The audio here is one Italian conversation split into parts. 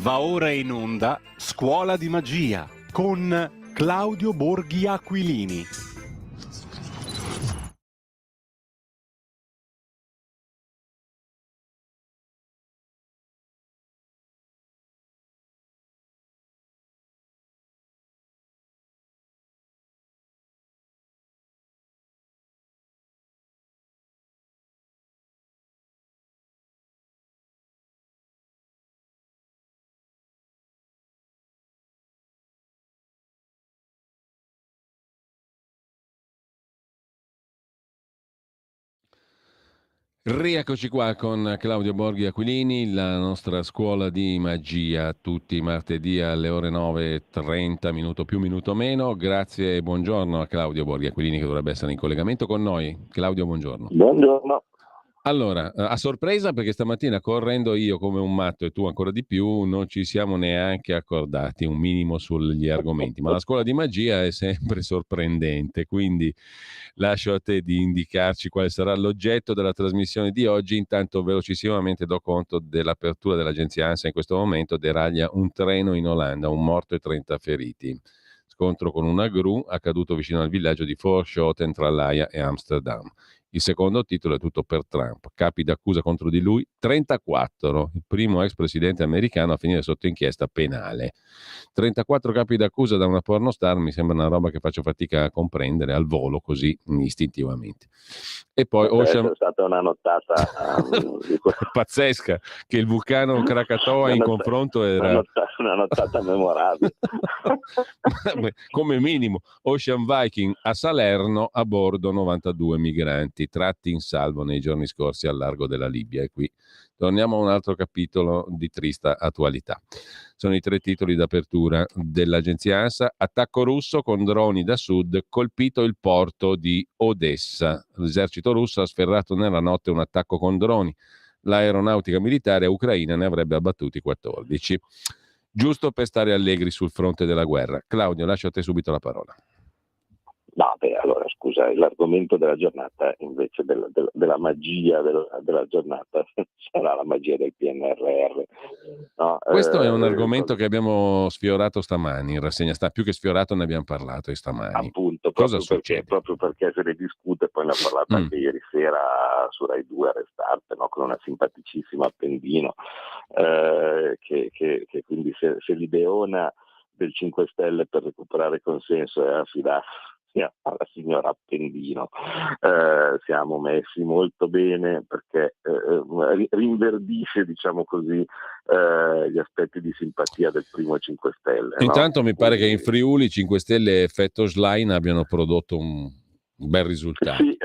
Va ora in onda Scuola di Magia con Claudio Borghi Aquilini. Rieccoci qua con Claudio Borghi Aquilini, la nostra scuola di magia, tutti i martedì alle ore 9:30, minuto più, minuto meno. Grazie e buongiorno a Claudio Borghi Aquilini che dovrebbe essere in collegamento con noi. Claudio, buongiorno. Buongiorno. Allora, a sorpresa perché stamattina correndo io come un matto e tu ancora di più, non ci siamo neanche accordati un minimo sugli argomenti, ma la scuola di magia è sempre sorprendente, quindi lascio a te di indicarci quale sarà l'oggetto della trasmissione di oggi. Intanto velocissimamente do conto dell'apertura dell'agenzia ANSA. In questo momento deraglia un treno in Olanda, un morto e 30 feriti. Scontro con una gru accaduto vicino al villaggio di Voorschoten tra l'Aia e Amsterdam. Il secondo titolo è tutto per Trump. Capi d'accusa contro di lui 34, il primo ex presidente americano a finire sotto inchiesta penale. 34 capi d'accusa da una pornostar mi sembra una roba che faccio fatica a comprendere al volo così istintivamente. E poi Ocean... È stata una nottata pazzesca, che il vulcano Krakatoa in confronto era una nottata memorabile. come minimo. Ocean Viking a Salerno, a bordo 92 migranti tratti in salvo nei giorni scorsi al largo della Libia. E qui torniamo a un altro capitolo di trista attualità. Sono i tre titoli d'apertura dell'agenzia ANSA. Attacco russo con droni da sud, colpito il porto di Odessa. L'esercito russo ha sferrato nella notte un attacco con droni. L'aeronautica militare ucraina ne avrebbe abbattuti 14. Giusto per stare allegri sul fronte della guerra. Claudio, lascio a te subito la parola. No, allora scusa, l'argomento della giornata invece della magia della giornata sarà la magia del PNRR. No, questo è un argomento che abbiamo sfiorato stamani in rassegna stampa, più che sfiorato ne abbiamo parlato stamani. Appunto, cosa succede? Proprio perché se ne discute, poi ne ha parlato anche ieri sera su Rai 2 a Restart, no? Con una simpaticissima Appendino, che quindi se l'ideona del 5 Stelle per recuperare consenso è affidarsi alla signora Appendino, siamo messi molto bene perché rinverdisce, diciamo così, gli aspetti di simpatia del primo 5 Stelle. Intanto no? Mi pare che in Friuli 5 Stelle e Effetto Schlein abbiano prodotto un bel risultato. Sì,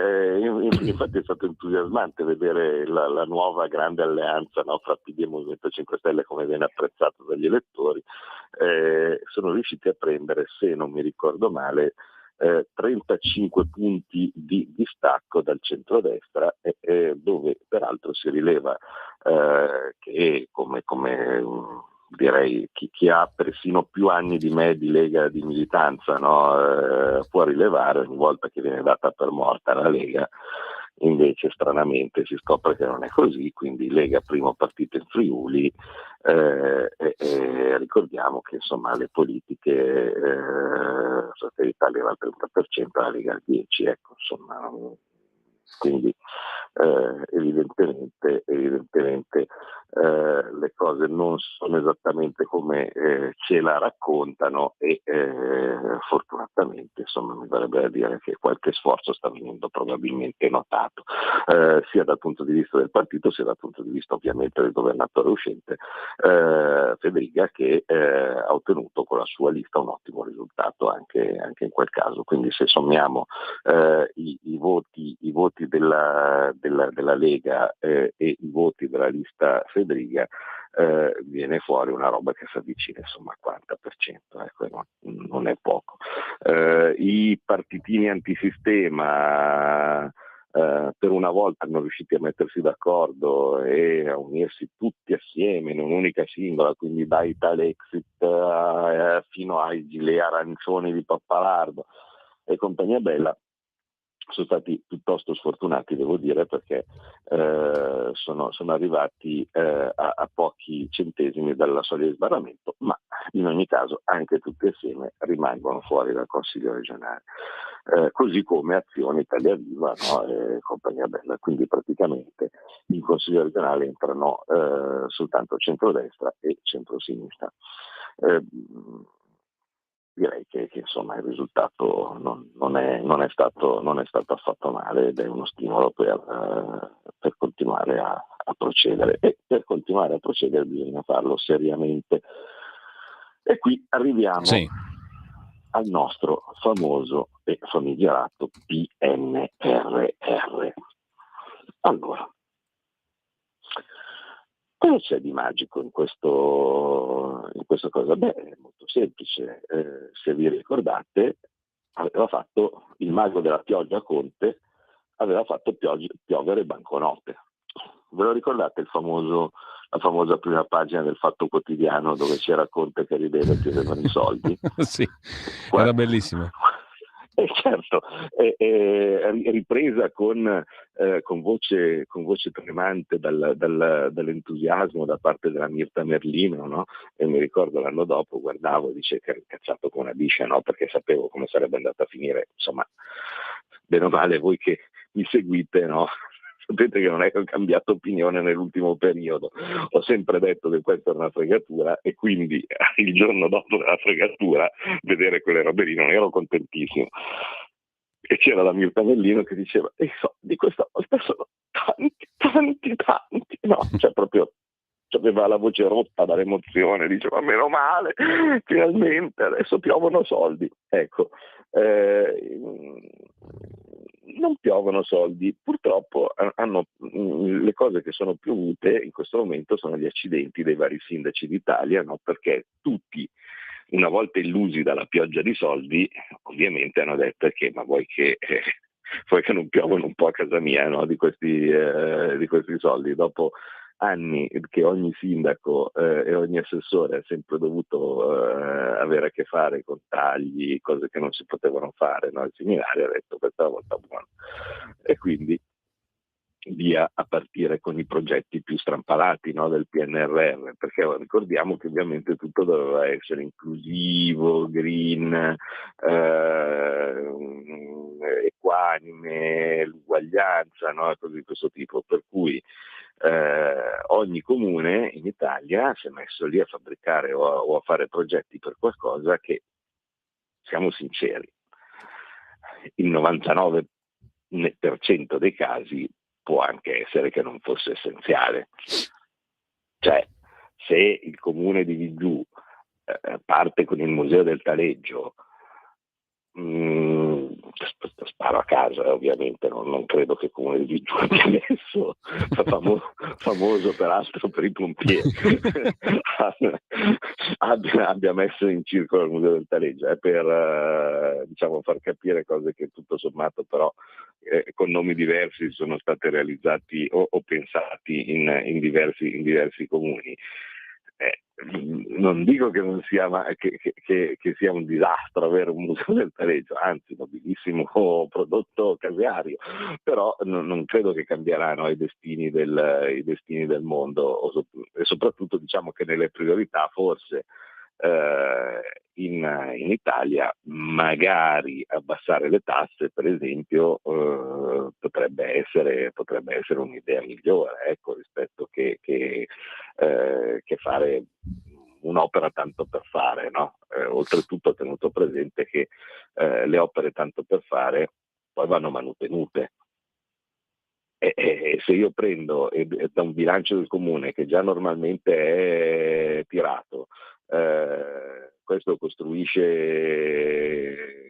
infatti è stato entusiasmante vedere la nuova grande alleanza, no, fra PD e Movimento 5 Stelle, come viene apprezzato dagli elettori. Sono riusciti a prendere, se non mi ricordo male, 35 punti di distacco dal centrodestra, dove peraltro si rileva che come direi chi ha persino più anni di me di Lega, di militanza, no, può rilevare ogni volta che viene data per morta la Lega. Invece stranamente si scopre che non è così, quindi Lega primo partito in Friuli, ricordiamo che insomma le politiche Fratelli d'Italia era al 30%, la Lega al 10%, ecco, insomma, quindi evidentemente le cose non sono esattamente come ce la raccontano e fortunatamente insomma mi verrebbe da dire che qualche sforzo sta venendo probabilmente notato, sia dal punto di vista del partito sia dal punto di vista ovviamente del governatore uscente Federica, che ha ottenuto con la sua lista un ottimo risultato anche in quel caso. Quindi se sommiamo i voti della Lega e i voti della lista Federica, viene fuori una roba che si avvicina insomma al 40%, ecco, non è poco. I partitini antisistema per una volta hanno riusciti a mettersi d'accordo e a unirsi tutti assieme in un'unica singola, quindi da Italexit fino ai gilet arancioni di Pappalardo e compagnia bella, sono stati piuttosto sfortunati, devo dire, perché sono arrivati a pochi centesimi dalla soglia di sbarramento, ma in ogni caso anche tutti assieme rimangono fuori dal Consiglio regionale, così come Azione, Italia Viva, no? E compagnia bella. Quindi praticamente in Consiglio regionale entrano soltanto centrodestra e centrosinistra. Direi che insomma il risultato non è stato affatto male, ed è uno stimolo per continuare a procedere, e per continuare a procedere bisogna farlo seriamente. E qui arriviamo al nostro famoso e famigerato PNRR. Allora, cosa c'è di magico in questa cosa? Beh, è molto semplice. Se vi ricordate, aveva fatto il mago della pioggia Conte, aveva fatto piovere banconote. Ve lo ricordate la famosa prima pagina del Fatto Quotidiano, dove c'era Conte che rideva e chiedevano i soldi? Sì, era bellissimo. Certo, ripresa con voce tremante dall'entusiasmo da parte della Mirta Merlino, no? E mi ricordo l'anno dopo guardavo, dice che ero incazzato come una biscia, no? Perché sapevo come sarebbe andata a finire. Insomma, bene o male, voi che mi seguite, no? Sapete che non è che ho cambiato opinione nell'ultimo periodo, ho sempre detto che questa era una fregatura, e quindi il giorno dopo della fregatura vedere quelle robe lì non ero contentissimo. E c'era la Mirta Mellino che diceva: i soldi questa volta sono tanti, no, cioè proprio aveva la voce rotta dall'emozione, diceva: meno male, finalmente adesso piovono soldi. Ecco, non piovono soldi, purtroppo le cose che sono piovute in questo momento sono gli accidenti dei vari sindaci d'Italia, no? Perché tutti, una volta illusi dalla pioggia di soldi, ovviamente hanno detto che ma vuoi che non piovono un po' a casa mia, no? di questi soldi, dopo anni che ogni sindaco e ogni assessore ha sempre dovuto avere a che fare con tagli, cose che non si potevano fare, no? Il seminario ha detto: questa volta buono. E quindi via a partire con i progetti più strampalati, no, del PNRR, perché ricordiamo che ovviamente tutto doveva essere inclusivo, green, equanime, l'uguaglianza, no, cose di questo tipo, per cui ogni comune in Italia si è messo lì a fabbricare o a fare progetti per qualcosa che, siamo sinceri, il 99% dei casi può anche essere che non fosse essenziale. Cioè, se il comune di Vigiù parte con il Museo del Taleggio, sparo a casa, ovviamente non credo che il comune di Vigiù abbia messo, famoso peraltro per i pompieri, abbia messo in circolo il Museo del Taleggio, per diciamo far capire cose che tutto sommato però con nomi diversi sono state realizzati o pensati in diversi comuni. Non dico che non sia che sia un disastro avere un museo del Taleggio, anzi nobilissimo prodotto caseario, però non credo che cambieranno i destini del mondo, e soprattutto diciamo che nelle priorità forse in Italia magari abbassare le tasse, per esempio, potrebbe essere un'idea migliore, ecco, rispetto che fare un'opera tanto per fare, no? Oltretutto, tenuto presente che le opere tanto per fare poi vanno mantenute. E se io prendo da un bilancio del comune che già normalmente è tirato, questo costruisce,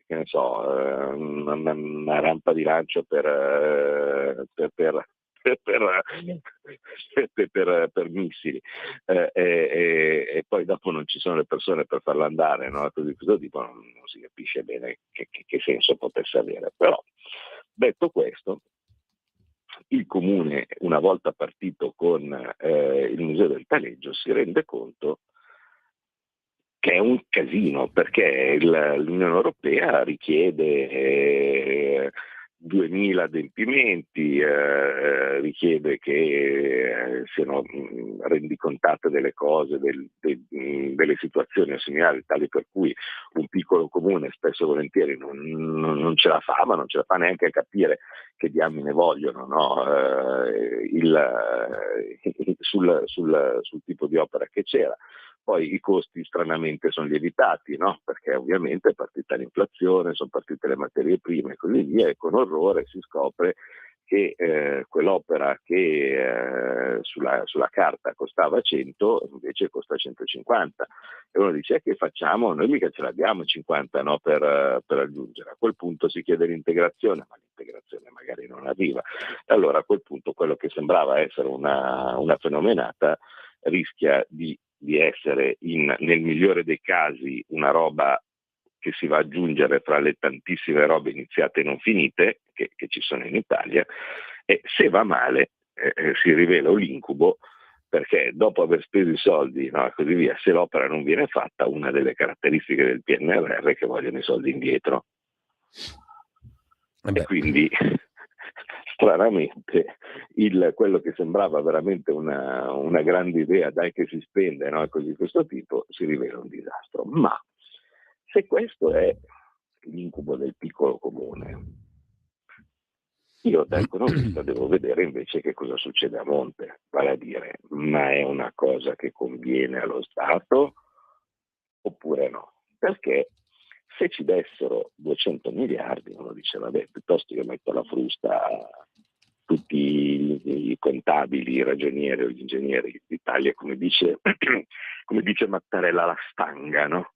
che ne so, una rampa di lancio per missili, e poi dopo non ci sono le persone per farla andare, no? Così questo tipo non si capisce bene che senso potesse avere. Però, detto questo, il comune, una volta partito con il Museo del Taleggio, si rende conto che è un casino, perché l'Unione Europea richiede 2000 adempimenti, richiede che siano rendicontate delle cose, delle situazioni assimilabili, tali per cui un piccolo comune spesso e volentieri non ce la fa, ma non ce la fa neanche a capire che diamine vogliono, no? Sul tipo di opera che c'era. Poi i costi stranamente sono lievitati, no? Perché ovviamente è partita l'inflazione, sono partite le materie prime e così via, e con orrore si scopre che quell'opera che sulla carta costava 100 invece costa 150, e uno dice che facciamo? Noi mica ce l'abbiamo 50, no, per aggiungere. A quel punto si chiede l'integrazione, ma l'integrazione magari non arriva, e allora a quel punto quello che sembrava essere una fenomenata rischia di essere nel migliore dei casi una roba che si va ad aggiungere fra le tantissime robe iniziate e non finite che ci sono in Italia, e se va male si rivela un incubo, perché dopo aver speso i soldi, no, e così via, se l'opera non viene fatta, una delle caratteristiche del PNRR è che vogliono i soldi indietro. E quindi stranamente quello che sembrava veramente una grande idea, dai che si spende, no? E così di questo tipo, si rivela un disastro. Ma se questo è l'incubo del piccolo comune, io da economista devo vedere invece che cosa succede a monte, vale a dire, ma è una cosa che conviene allo Stato oppure no? Perché se ci dessero 200 miliardi, uno dice vabbè, piuttosto io metto alla frusta tutti i contabili, i ragionieri o gli ingegneri d'Italia, come dice Mattarella, la stanga, no?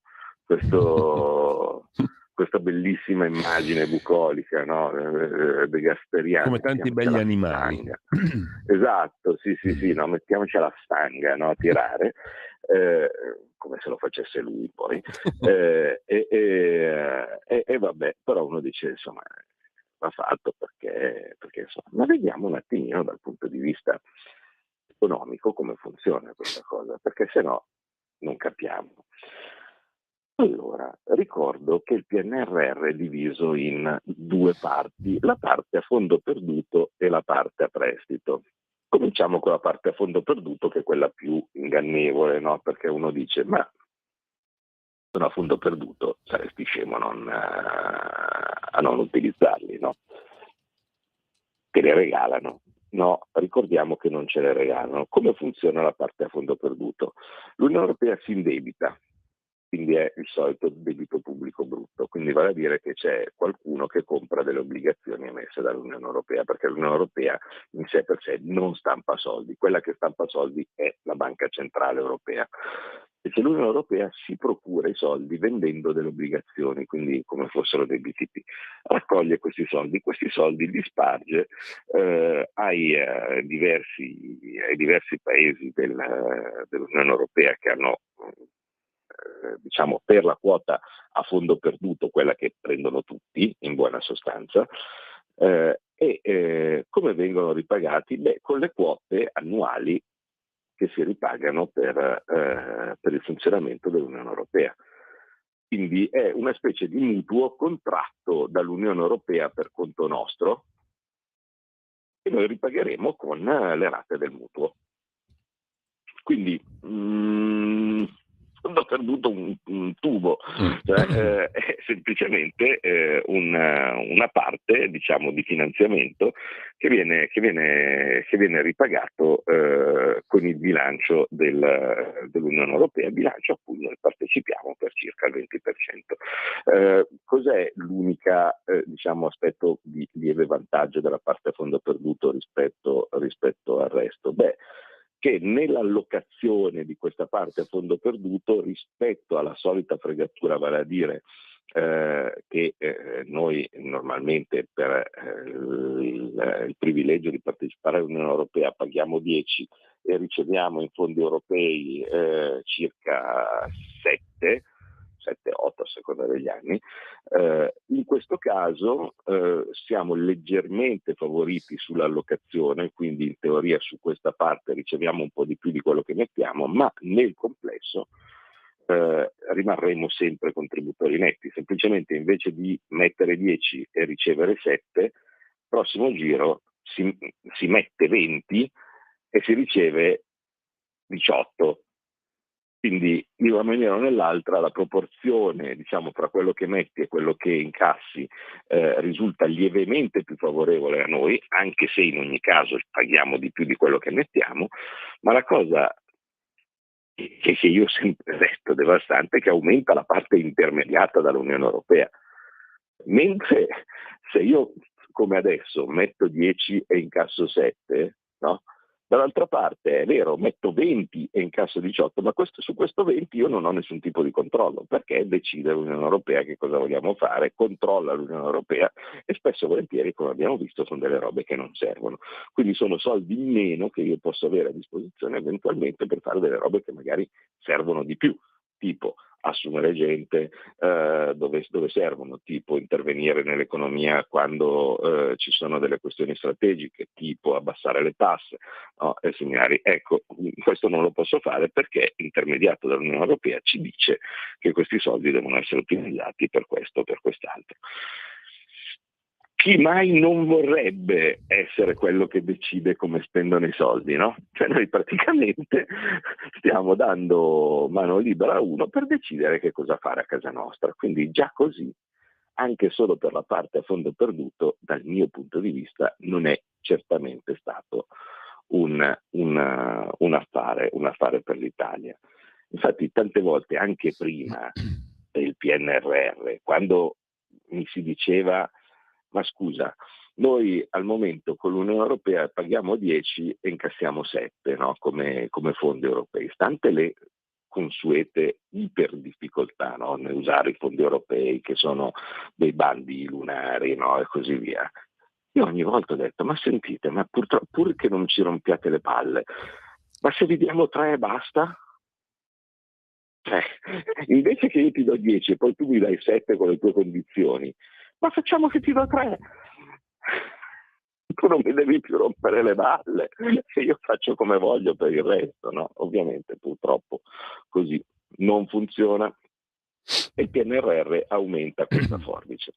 Questa bellissima immagine bucolica, no? Degasperiana, come tanti begli animali. Esatto, sì, no, mettiamoci alla stanga, no? A tirare, come se lo facesse lui poi, e vabbè, però uno dice insomma va fatto perché insomma, ma vediamo un attimino dal punto di vista economico come funziona questa cosa, perché se no non capiamo. Allora, ricordo che il PNRR è diviso in due parti, la parte a fondo perduto e la parte a prestito. Cominciamo con la parte a fondo perduto, che è quella più ingannevole, no? Perché uno dice, ma sono a fondo perduto, saresti scemo a non utilizzarli, no? Te li regalano. No, ricordiamo che non ce le regalano. Come funziona la parte a fondo perduto? L'Unione Europea si indebita, quindi è il solito debito pubblico brutto, quindi vale a dire che c'è qualcuno che compra delle obbligazioni emesse dall'Unione Europea, perché l'Unione Europea in sé per sé non stampa soldi, quella che stampa soldi è la Banca Centrale Europea. E che l'Unione Europea si procura i soldi vendendo delle obbligazioni, quindi come fossero dei BTP, raccoglie questi soldi li sparge ai diversi paesi dell'Unione Europea che hanno diciamo per la quota a fondo perduto, quella che prendono tutti in buona sostanza, come vengono ripagati? Beh, con le quote annuali che si ripagano per il funzionamento dell'Unione Europea. Quindi è una specie di mutuo contratto dall'Unione Europea per conto nostro, e noi ripagheremo con le rate del mutuo. Quindi ho perduto un tubo, cioè, è semplicemente una parte, diciamo, di finanziamento che viene ripagato con il bilancio dell'Unione Europea, bilancio a cui noi partecipiamo per circa il 20%. Cos'è l'unica diciamo, aspetto di lieve vantaggio della parte a fondo perduto rispetto al resto? Beh, che nell'allocazione di questa parte a fondo perduto, rispetto alla solita fregatura, vale a dire che noi normalmente per il privilegio di partecipare all'Unione Europea paghiamo 10 e riceviamo in fondi europei circa 7, 8 a seconda degli anni, in questo caso siamo leggermente favoriti sull'allocazione, quindi in teoria su questa parte riceviamo un po' di più di quello che mettiamo, ma nel complesso rimarremo sempre contributori netti, semplicemente invece di mettere 10 e ricevere 7 prossimo giro si mette 20 e si riceve 18. Quindi in una maniera o nell'altra la proporzione, diciamo, fra quello che metti e quello che incassi risulta lievemente più favorevole a noi, anche se in ogni caso paghiamo di più di quello che mettiamo, ma la cosa che io ho sempre detto devastante è che aumenta la parte intermediata dall'Unione Europea. Mentre se io, come adesso, metto 10 e incasso 7, no? Dall'altra parte è vero, metto 20 e incasso 18, ma su questo 20 io non ho nessun tipo di controllo, perché decide l'Unione Europea che cosa vogliamo fare, controlla l'Unione Europea e spesso e volentieri, come abbiamo visto, sono delle robe che non servono. Quindi sono soldi in meno che io posso avere a disposizione eventualmente per fare delle robe che magari servono di più, tipo assumere gente dove servono, tipo intervenire nell'economia quando ci sono delle questioni strategiche, tipo abbassare le tasse, no? E similari. Ecco, questo non lo posso fare perché l'intermediato dell'Unione Europea ci dice che questi soldi devono essere utilizzati per questo o per quest'altro. Chi mai non vorrebbe essere quello che decide come spendono i soldi, no? Cioè noi praticamente stiamo dando mano libera a uno per decidere che cosa fare a casa nostra. Quindi già così, anche solo per la parte a fondo perduto, dal mio punto di vista, non è certamente stato un affare per l'Italia. Infatti tante volte, anche prima del PNRR, quando mi si diceva ma scusa, noi al momento con l'Unione Europea paghiamo 10 e incassiamo 7, no? come fondi europei, stante le consuete iper difficoltà, no? Nell'usare i fondi europei che sono dei bandi lunari, no? E così via. Io ogni volta ho detto, ma sentite, ma pur che non ci rompiate le palle, ma se vi diamo 3 e basta? Invece che io ti do 10 e poi tu mi dai 7 con le tue condizioni, ma facciamo che ti do 3. Tu non mi devi più rompere le balle, se io faccio come voglio per il resto, no? Ovviamente purtroppo così non funziona e il PNRR aumenta questa forbice.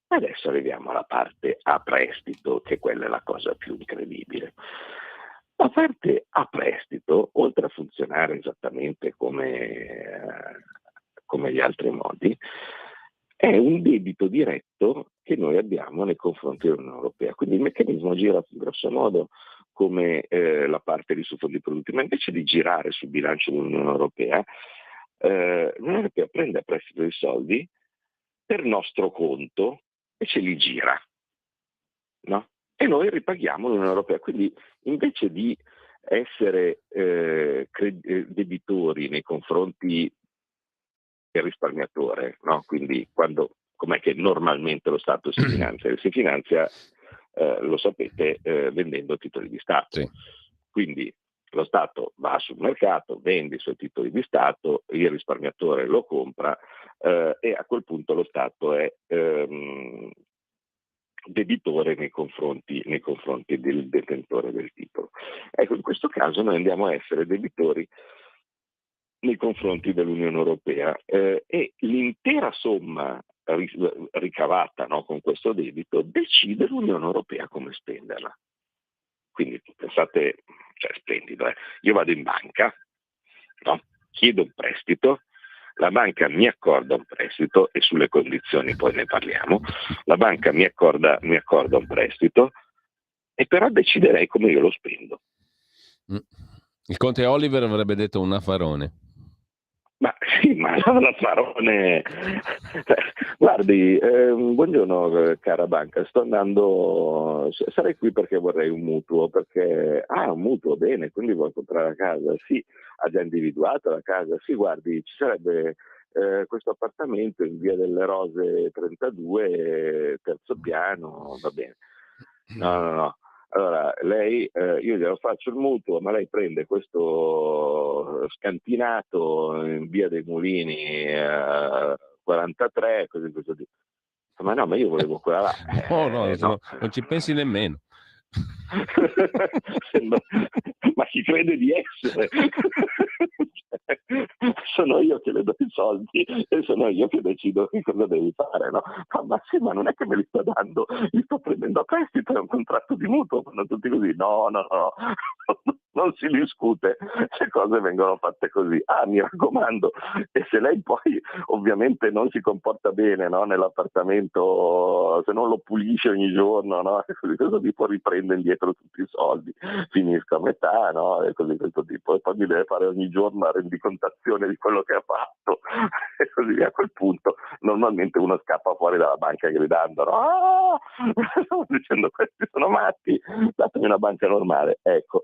Adesso arriviamo alla parte a prestito, che quella è la cosa più incredibile. La parte a prestito, oltre a funzionare esattamente come gli altri modi, è un debito diretto che noi abbiamo nei confronti dell'Unione Europea. Quindi il meccanismo gira grosso modo come la parte di fondi produttivi, ma invece di girare sul bilancio dell'Unione Europea, l'Unione Europea prende a prestito i soldi per nostro conto e ce li gira, no? E noi ripaghiamo l'Unione Europea. Quindi invece di essere debitori nei confronti del risparmiatore, no? Quindi com'è che normalmente lo Stato si finanzia? Si finanzia, lo sapete, vendendo titoli di Stato. Sì. Quindi lo Stato va sul mercato, vende i suoi titoli di Stato, il risparmiatore lo compra e a quel punto lo Stato è debitore nei confronti del detentore del titolo. Ecco, in questo caso noi andiamo a essere debitori nei confronti dell'Unione Europea e l'intera somma ricavata, no, con questo debito decide l'Unione Europea come spenderla. Quindi pensate, cioè splendido, io vado in banca, no? Chiedo un prestito, la banca mi accorda un prestito e sulle condizioni poi ne parliamo, la banca mi accorda un prestito e però deciderei come io lo spendo. Il conte Oliver avrebbe detto un affarone. Ma sì, ma l'affarone. Guardi, buongiorno cara banca, sto andando, sarei qui perché vorrei un mutuo, perché un mutuo, bene, quindi vuoi comprare la casa? Sì, ha già individuato la casa? Sì, guardi, ci sarebbe questo appartamento in via delle Rose 32, terzo piano, va bene. No. Allora, lei, io glielo faccio il mutuo, ma lei prende questo scantinato in via dei Mulini 43, così. Ma no, ma io volevo quella là. No, non ci pensi nemmeno. Ma chi crede di essere? Sono io che le do i soldi e sono io che decido che cosa devi fare, no? Ma sì, ma non è che me li sto dando, li sto prendendo a prestito, è un contratto di mutuo, fanno tutti così. No, non si discute, le cose vengono fatte così. Mi raccomando, e se lei poi ovviamente non si comporta bene, no, nell'appartamento, se non lo pulisce ogni giorno, no, questo tipo riprende indietro tutti i soldi, finisco a metà, no, e così questo tipo, e poi mi deve fare ogni giorno la rendicontazione di quello che ha fatto e così via. A quel punto normalmente uno scappa fuori dalla banca gridando, no, dicendo questi sono matti, datemi una banca normale, ecco.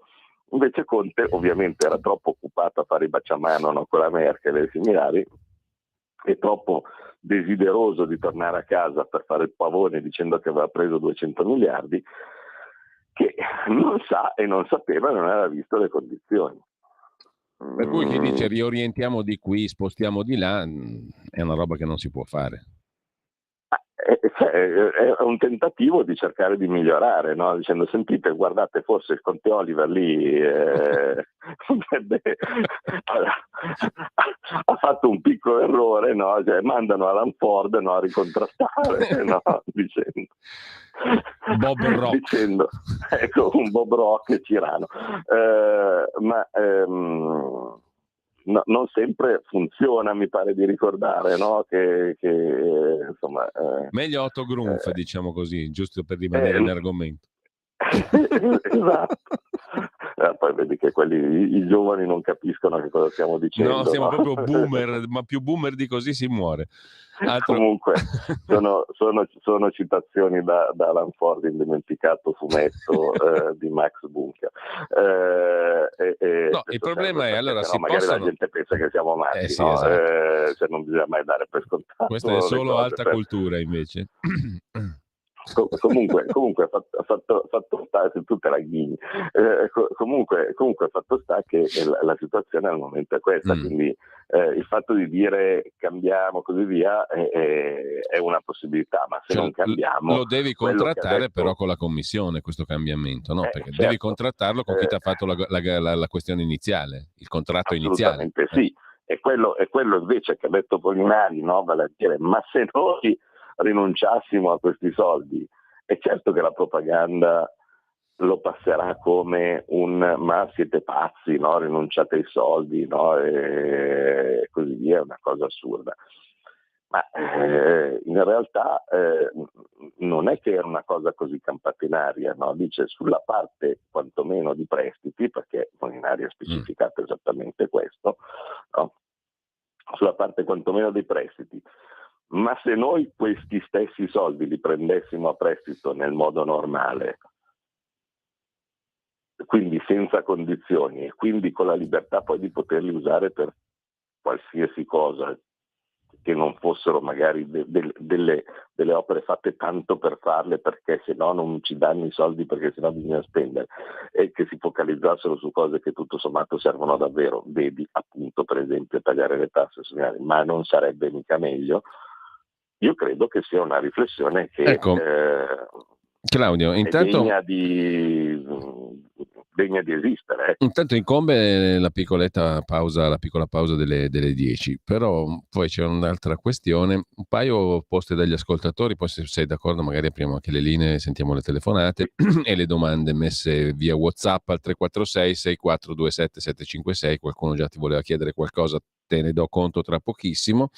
Invece Conte ovviamente era troppo occupato a fare i baciamano, no, con la Merkel e similari, e troppo desideroso di tornare a casa per fare il pavone dicendo che aveva preso 200 miliardi, che non sa e non sapeva e non aveva visto le condizioni. Per cui chi dice riorientiamo di qui, spostiamo di là, è una roba che non si può fare. È un tentativo di cercare di migliorare, no? Dicendo sentite, guardate, forse il Conte Oliver lì ha fatto un piccolo errore, no? Cioè, mandano Alan Ford, no, a ricontrattare, no? Dicendo Bob Rock. dicendo, ecco, un Bob Rock tirano, no, non sempre funziona, mi pare di ricordare, no? Che insomma, meglio Otto Grunf, diciamo così, giusto per rimanere in argomento. Esatto. Poi vedi che i giovani non capiscono che cosa stiamo dicendo. No, siamo proprio boomer, ma più boomer di così si muore. Comunque sono citazioni da Alan Ford, indimenticato fumetto di Max Bunker. No, il problema è, allora, no, magari la gente pensa che siamo matti, sì, no? esatto. Cioè non bisogna mai dare per scontato. Questa è solo alta cultura, invece. Comunque ha fatto sta, se tu te la ghigni, comunque fatto sta che la situazione al momento è questa, quindi il fatto di dire cambiamo così via è una possibilità, ma se non cambiamo lo devi contrattare però con la commissione, questo cambiamento, no? Perché certo, devi contrattarlo con chi ti ha fatto la questione iniziale, il contratto iniziale. Assolutamente sì, è quello invece che ha detto Polinari, no? Vale a dire, ma se noi rinunciassimo a questi soldi, è certo che la propaganda lo passerà come ma siete pazzi, no? Rinunciate ai soldi, no? E così via, è una cosa assurda. Ma in realtà non è che era una cosa così campata in aria, no? Dice sulla parte quantomeno di prestiti, perché Molinari ha specificato esattamente questo, no? Sulla parte quantomeno dei prestiti. Ma se noi questi stessi soldi li prendessimo a prestito nel modo normale, quindi senza condizioni e quindi con la libertà poi di poterli usare per qualsiasi cosa, che non fossero magari delle opere fatte tanto per farle perché se no non ci danno i soldi perché se no bisogna spendere, e che si focalizzassero su cose che tutto sommato servono davvero, vedi appunto per esempio tagliare le tasse sociali, ma non sarebbe mica meglio? Io credo che sia una riflessione che ecco, Claudio, è degna di esistere. Intanto incombe la piccola pausa delle 10, però poi c'è un'altra questione, un paio poste dagli ascoltatori, poi se sei d'accordo magari apriamo anche le linee, sentiamo le telefonate e le domande messe via WhatsApp al 346 6427 756, qualcuno già ti voleva chiedere qualcosa, te ne do conto tra pochissimo,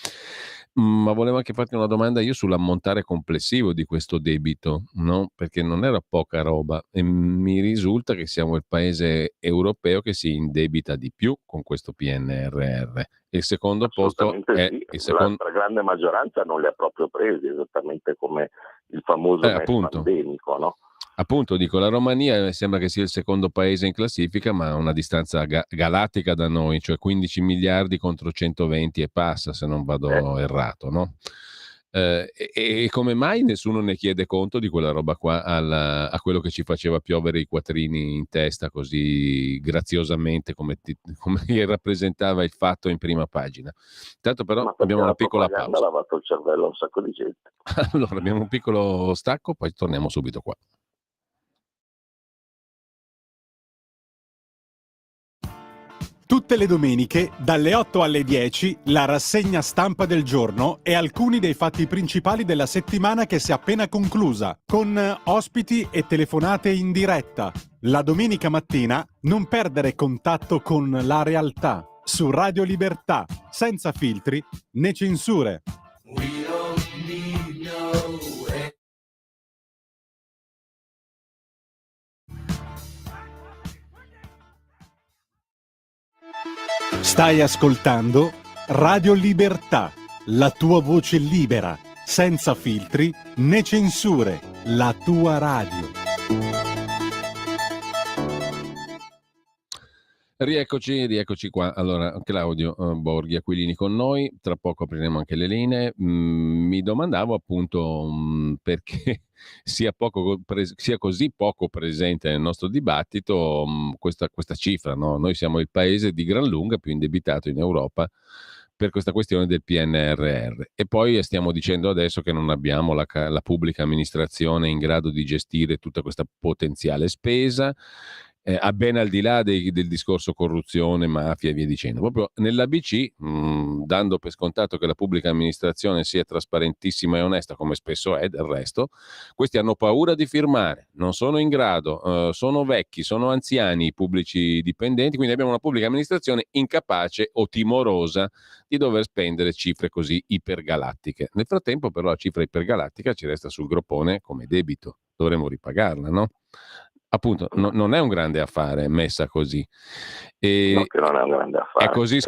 ma volevo anche farti una domanda io sull'ammontare complessivo di questo debito, no? Perché non era poca roba e mi risulta che siamo il paese europeo che si indebita di più con questo PNRR. Il secondo posto è sì. La stragrande maggioranza non li ha proprio presi, esattamente come il famoso MES pandemico, no? Appunto, dico, la Romania sembra che sia il secondo paese in classifica, ma a una distanza galattica da noi, cioè 15 miliardi contro 120 e passa, se non vado errato, no? E come mai nessuno ne chiede conto di quella roba qua a quello che ci faceva piovere i quattrini in testa così graziosamente come rappresentava il fatto in prima pagina? Intanto però abbiamo una piccola pausa. Ha lavato il cervello a un sacco di gente. Allora abbiamo un piccolo stacco, poi torniamo subito qua. Tutte le domeniche, dalle 8 alle 10, la rassegna stampa del giorno e alcuni dei fatti principali della settimana che si è appena conclusa, con ospiti e telefonate in diretta. La domenica mattina non perdere contatto con la realtà, su Radio Libertà, senza filtri né censure. Stai ascoltando Radio Libertà, la tua voce libera, senza filtri né censure, la tua radio. Rieccoci qua. Allora, Claudio Borghi Aquilini con noi, tra poco apriremo anche le linee. Mi domandavo appunto perché sia così poco presente nel nostro dibattito questa cifra, no? Noi siamo il paese di gran lunga più indebitato in Europa per questa questione del PNRR, e poi stiamo dicendo adesso che non abbiamo la pubblica amministrazione in grado di gestire tutta questa potenziale spesa, ben al di là del discorso corruzione, mafia e via dicendo. Proprio nell'ABC, dando per scontato che la pubblica amministrazione sia trasparentissima e onesta, come spesso è del resto, questi hanno paura di firmare, non sono in grado, sono vecchi, sono anziani i pubblici dipendenti, quindi abbiamo una pubblica amministrazione incapace o timorosa di dover spendere cifre così ipergalattiche. Nel frattempo però la cifra ipergalattica ci resta sul groppone come debito, dovremo ripagarla, no? Appunto, non è un grande affare messa così. No, che non è un grande affare. È così,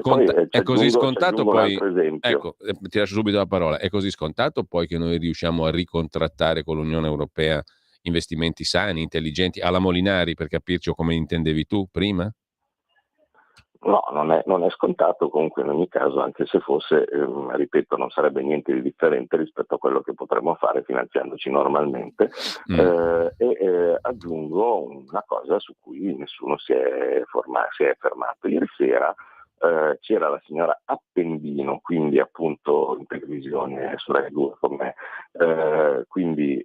è così scontato poi. Ecco, ti lascio subito la parola. È così scontato poi che noi riusciamo a ricontrattare con l'Unione Europea investimenti sani, intelligenti, alla Molinari, per capirci, o come intendevi tu prima? No, non è scontato comunque in ogni caso, anche se fosse, ripeto, non sarebbe niente di differente rispetto a quello che potremmo fare finanziandoci normalmente. Aggiungo una cosa su cui nessuno si è fermato. Ieri sera c'era la signora Appendino, quindi appunto in televisione su Rai 2 con me, quindi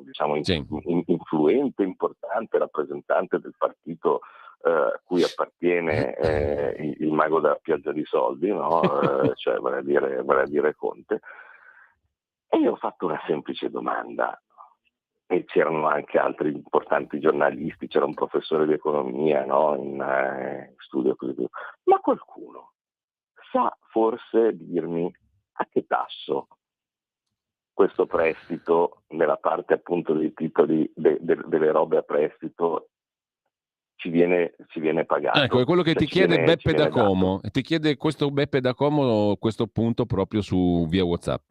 diciamo influente, importante rappresentante del partito a cui appartiene il mago della pioggia di soldi, no? Cioè vale a dire Conte. E io ho fatto una semplice domanda, e c'erano anche altri importanti giornalisti, c'era un professore di economia, no? in studio così via. Ma qualcuno sa forse dirmi a che tasso questo prestito, nella parte appunto dei titoli delle robe a prestito, ci viene pagato? Ecco, è quello che ti chiede Beppe da Como. Ti chiede questo Beppe da Como questo punto proprio su via WhatsApp.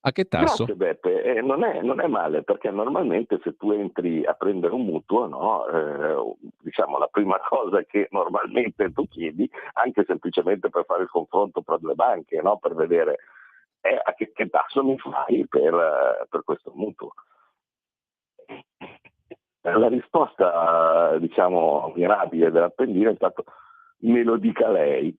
A che tasso? Grazie Beppe, non è male, perché normalmente se tu entri a prendere un mutuo, no, diciamo la prima cosa che normalmente tu chiedi, anche semplicemente per fare il confronto tra due banche, no, per vedere a che tasso mi fai per questo mutuo. La risposta, diciamo, mirabile dell'Appendino è stato: me lo dica lei.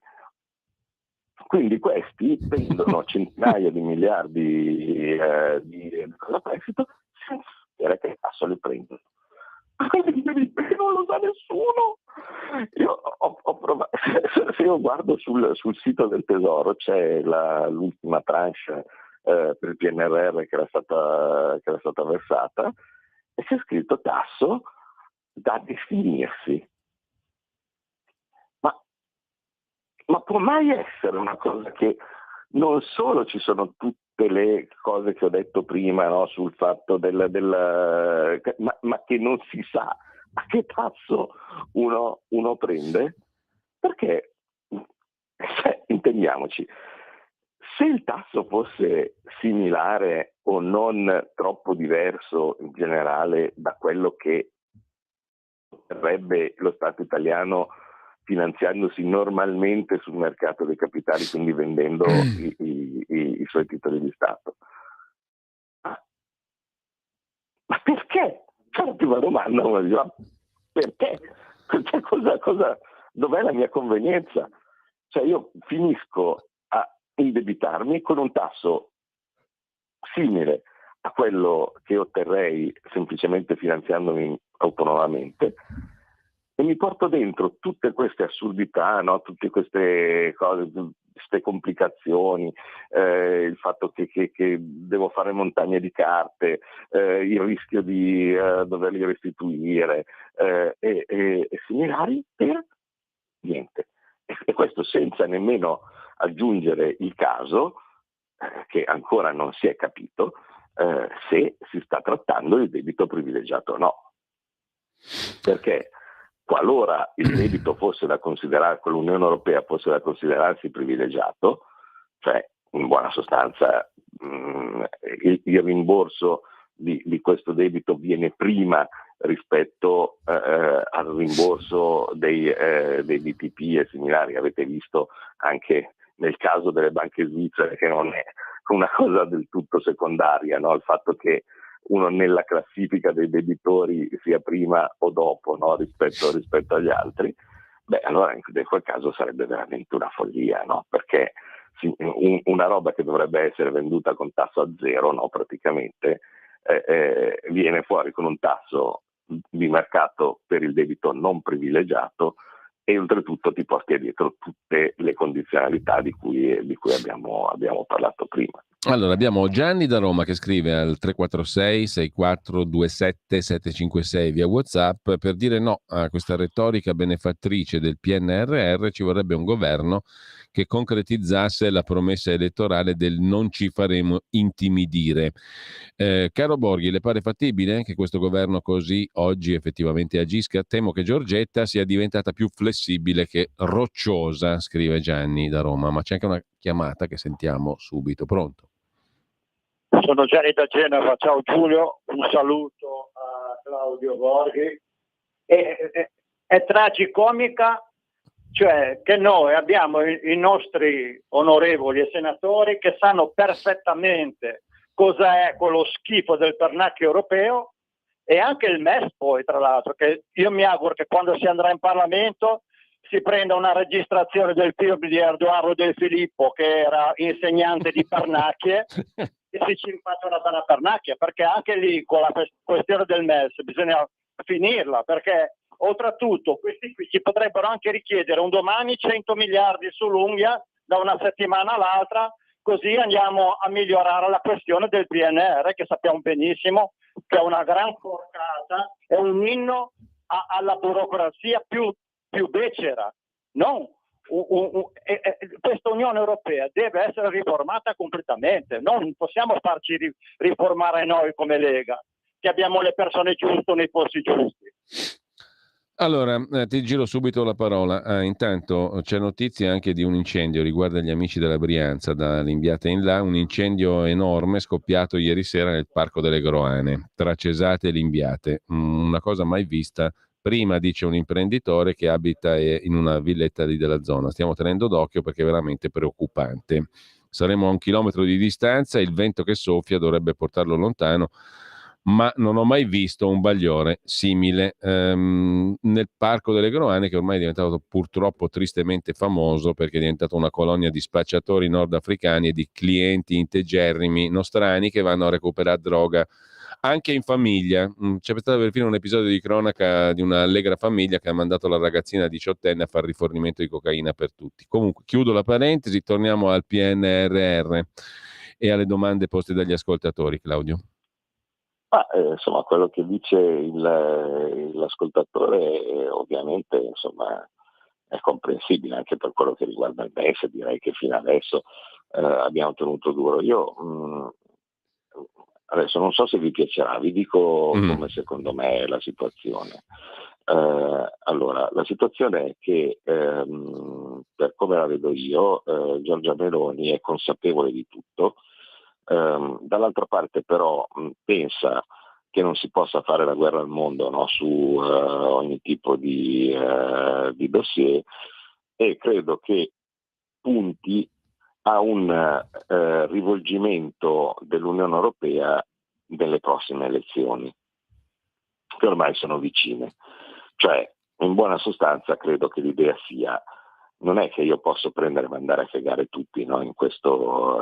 Quindi questi vendono centinaia di miliardi di cosa prestito senza sapere che tasso li prendono. Ma cosa dicevi? Non lo sa nessuno. Io ho provato, se io guardo sul sito del Tesoro c'è l'ultima tranche per il PNRR che era stata versata, e c'è scritto tasso da definirsi. Ma può mai essere una cosa che non solo ci sono tutte le cose che ho detto prima, no, sul fatto ma che non si sa a che tasso uno prende? Perché, intendiamoci, se il tasso fosse similare o non troppo diverso in generale da quello che otterrebbe lo Stato italiano finanziandosi normalmente sul mercato dei capitali, quindi vendendo i suoi titoli di Stato. Ma perché? C'è la prima domanda, uno dice, ma perché? Dov'è la mia convenienza? Cioè io finisco a indebitarmi con un tasso simile a quello che otterrei semplicemente finanziandomi autonomamente, e mi porto dentro tutte queste assurdità, no? Tutte queste cose, queste complicazioni, il fatto che devo fare montagne di carte, il rischio di doverli restituire e similari per niente. E questo senza nemmeno aggiungere il caso che ancora non si è capito se si sta trattando di debito privilegiato o no. Perché qualora il debito fosse da considerare, con l'Unione Europea fosse da considerarsi privilegiato, cioè in buona sostanza il rimborso di questo debito viene prima rispetto al rimborso dei BTP e similari. Avete visto anche nel caso delle banche svizzere che non è una cosa del tutto secondaria, no? Il fatto che uno nella classifica dei debitori sia prima o dopo, no? rispetto agli altri, allora in quel caso sarebbe veramente una follia, no? Perché una roba che dovrebbe essere venduta con tasso a zero, no? Praticamente viene fuori con un tasso di mercato per il debito non privilegiato e oltretutto ti porti dietro tutte le condizionalità di cui abbiamo parlato prima. Allora, abbiamo Gianni da Roma che scrive al 346-6427-756 via WhatsApp per dire no a questa retorica benefattrice del PNRR. Ci vorrebbe un governo che concretizzasse la promessa elettorale del non ci faremo intimidire. Caro Borghi, le pare fattibile che questo governo così oggi effettivamente agisca? Temo che Giorgetta sia diventata più flessibile che rocciosa, scrive Gianni da Roma, ma c'è anche una chiamata che sentiamo subito. Pronto? Sono Gianni da Genova, ciao Giulio, un saluto a Claudio Borghi. È tragicomica, cioè che noi abbiamo i nostri onorevoli e senatori che sanno perfettamente cosa è quello schifo del pernacchio europeo e anche il MES poi, tra l'altro, che io mi auguro che quando si andrà in Parlamento si prenda una registrazione del film di Erdogan Del Filippo, che era insegnante di pernacchie, e si faccia una bella pernacchia, perché anche lì con la questione del MES bisogna finirla, perché oltretutto questi qui ci potrebbero anche richiedere un domani 100 miliardi sull'unghia da una settimana all'altra, così andiamo a migliorare la questione del PNR, che sappiamo benissimo che è una gran porcata, è un inno alla burocrazia più becera. Non questa Unione Europea deve essere riformata completamente, non possiamo farci riformare noi come Lega, che abbiamo le persone giuste nei posti giusti. Allora, ti giro subito la parola. Intanto c'è notizia anche di un incendio, riguarda gli amici della Brianza, dall'Imbiata in là, un incendio enorme scoppiato ieri sera nel Parco delle Groane, tra Cesate e Limbiate, una cosa mai vista. Prima, dice un imprenditore che abita in una villetta lì della zona. Stiamo tenendo d'occhio perché è veramente preoccupante. Saremo a 1 chilometro di distanza, il vento che soffia dovrebbe portarlo lontano, ma non ho mai visto un bagliore simile nel Parco delle Groane, che ormai è diventato purtroppo tristemente famoso perché è diventato una colonia di spacciatori nordafricani e di clienti integerrimi nostrani che vanno a recuperare droga anche in famiglia. C'è stato perfino un episodio di cronaca di una allegra famiglia che ha mandato la ragazzina 18enne a fare rifornimento di cocaina per tutti. Comunque, chiudo la parentesi, torniamo al PNRR e alle domande poste dagli ascoltatori, Claudio. Insomma, quello che dice l'ascoltatore ovviamente insomma, è comprensibile anche per quello che riguarda il MES. Direi che fino adesso abbiamo tenuto duro. Io adesso non so se vi piacerà, vi dico come secondo me è la situazione. Allora, la situazione è che per come la vedo io, Giorgia Meloni è consapevole di tutto, dall'altra parte però pensa che non si possa fare la guerra al mondo, no, su ogni tipo di dossier, e credo che punti a un rivolgimento dell'Unione Europea nelle prossime elezioni, che ormai sono vicine. Cioè, in buona sostanza, credo che l'idea sia non è che io posso prendere e mandare a fregare tutti, no? In questo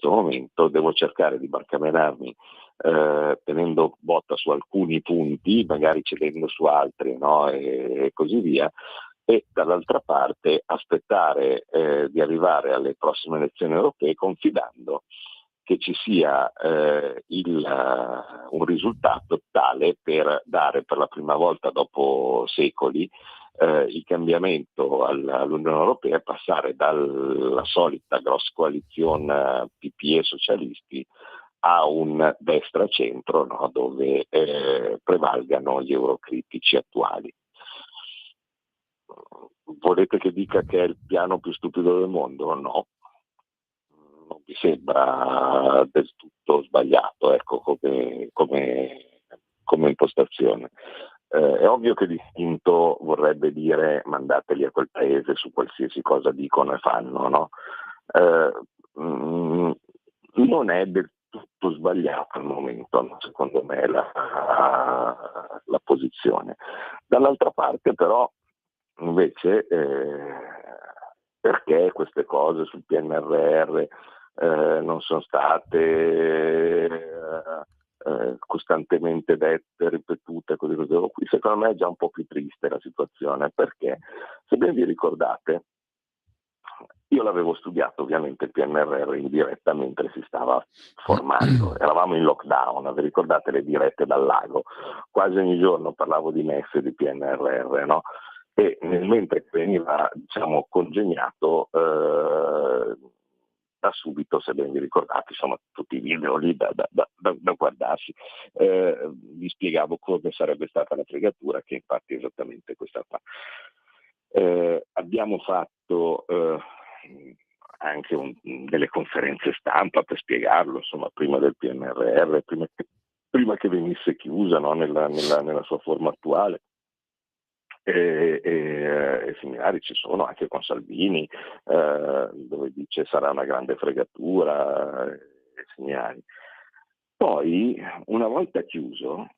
momento devo cercare di barcamenarmi tenendo botta su alcuni punti, magari cedendo su altri, no? E così via, e dall'altra parte aspettare di arrivare alle prossime elezioni europee confidando che ci sia un risultato tale per dare per la prima volta dopo secoli il cambiamento all'Unione Europea, passare dalla solita grossa coalizione PPE socialisti a un destra-centro, no, dove prevalgano gli eurocritici attuali. Volete che dica che è il piano più stupido del mondo? No, non mi sembra del tutto sbagliato, ecco, come impostazione. È ovvio che l'istinto vorrebbe dire mandateli a quel paese su qualsiasi cosa dicono e fanno, no? Non è del tutto sbagliato al momento, no? Secondo me, la posizione. Dall'altra parte però invece perché queste cose sul PNRR non sono state costantemente dette, ripetute, così qui, secondo me è già un po' più triste la situazione, perché se ben vi ricordate, io l'avevo studiato ovviamente il PNRR in diretta mentre si stava formando, eravamo in lockdown, vi ricordate le dirette dal lago? Quasi ogni giorno parlavo di MES e di PNRR, no? E mentre veniva, diciamo, congegnato da subito, se ben vi ricordate, insomma, tutti i video lì da guardarsi, vi spiegavo come sarebbe stata la fregatura, che infatti è esattamente questa qua. Abbiamo fatto anche delle conferenze stampa per spiegarlo, insomma, prima del PNRR, prima che venisse chiusa, no, nella sua forma attuale. E seminari ci sono anche con Salvini, dove dice sarà una grande fregatura, seminari. Poi, una volta chiuso,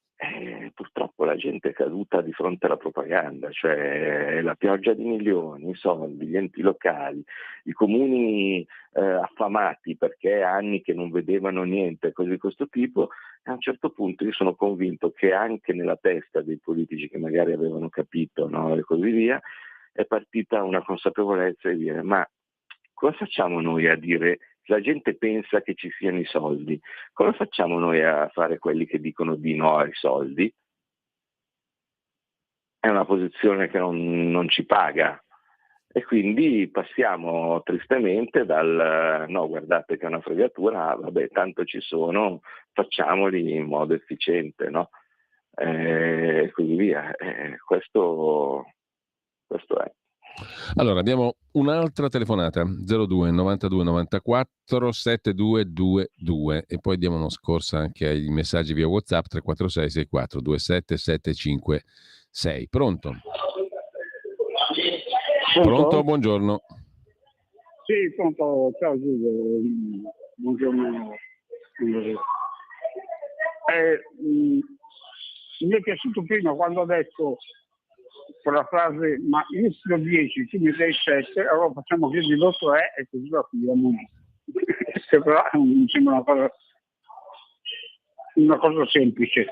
purtroppo la gente è caduta di fronte alla propaganda, cioè la pioggia di milioni, i soldi, gli enti locali, i comuni affamati perché anni che non vedevano niente, cose di questo tipo. A un certo punto io sono convinto che anche nella testa dei politici che magari avevano capito, no, e così via, è partita una consapevolezza di dire: ma come facciamo noi a dire, la gente pensa che ci siano i soldi, come facciamo noi a fare quelli che dicono di no ai soldi? È una posizione che non ci paga. E quindi passiamo tristemente dal no, guardate che è una fregatura, vabbè, tanto ci sono, facciamoli in modo efficiente, no? E così via. Questo è. Allora, abbiamo un'altra telefonata, 02 92 94 7222, e poi diamo una scorsa anche ai messaggi via WhatsApp 346 64 27 756. Pronto? Pronto? Buongiorno. Sì, pronto, ciao Giulio, buongiorno. Mi è piaciuto prima quando ha detto quella frase: ma io sono 10, tu mi dai 7, allora facciamo che il voto è e così la figliamo. Però mi sembra una cosa semplice.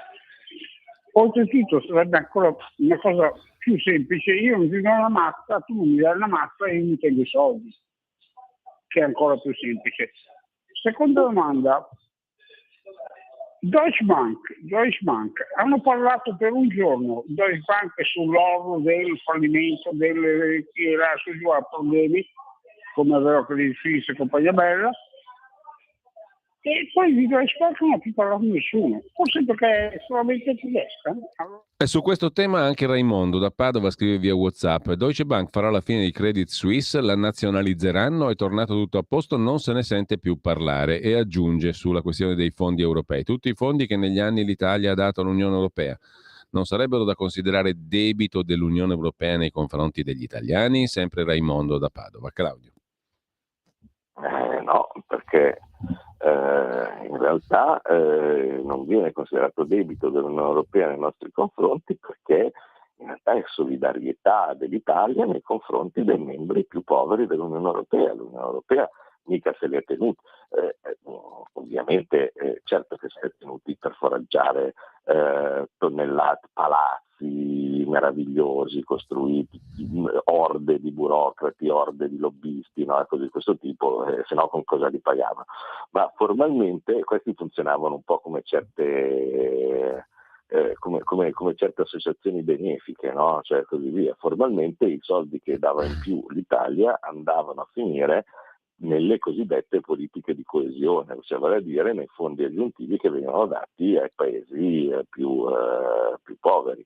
Oltretutto sarebbe ancora una cosa più semplice: io non ti do una mazza, tu non mi dai una mazza e io mi tengo i soldi, che è ancora più semplice. Seconda domanda: Deutsche Bank hanno parlato per un giorno, Deutsche Bank sull'orlo del fallimento, che era su giù a problemi, come aveva Credit Suisse e compagnia bella, e poi di Deutsche Bank non ha più parlato nessuno, forse perché è solamente tedesca. E su questo tema anche Raimondo da Padova scrive via WhatsApp: Deutsche Bank farà la fine di Credit Suisse, la nazionalizzeranno, è tornato tutto a posto, non se ne sente più parlare. E aggiunge sulla questione dei fondi europei: tutti i fondi che negli anni l'Italia ha dato all'Unione Europea non sarebbero da considerare debito dell'Unione Europea nei confronti degli italiani? Sempre Raimondo da Padova. Claudio. No, perché in realtà non viene considerato debito dell'Unione Europea nei nostri confronti, perché in realtà è solidarietà dell'Italia nei confronti dei membri più poveri dell'Unione Europea. L'Unione Europea mica se li è tenuti, ovviamente certo che si è tenuti per foraggiare tonnellate, palazzi meravigliosi costruiti, orde di burocrati, orde di lobbisti, no? Cose di questo tipo, se no con cosa li pagavano? Ma formalmente questi funzionavano un po' come certe come certe associazioni benefiche, no? Cioè così via. Formalmente i soldi che dava in più l'Italia andavano a finire nelle cosiddette politiche di coesione, cioè vale a dire nei fondi aggiuntivi che venivano dati ai paesi più poveri,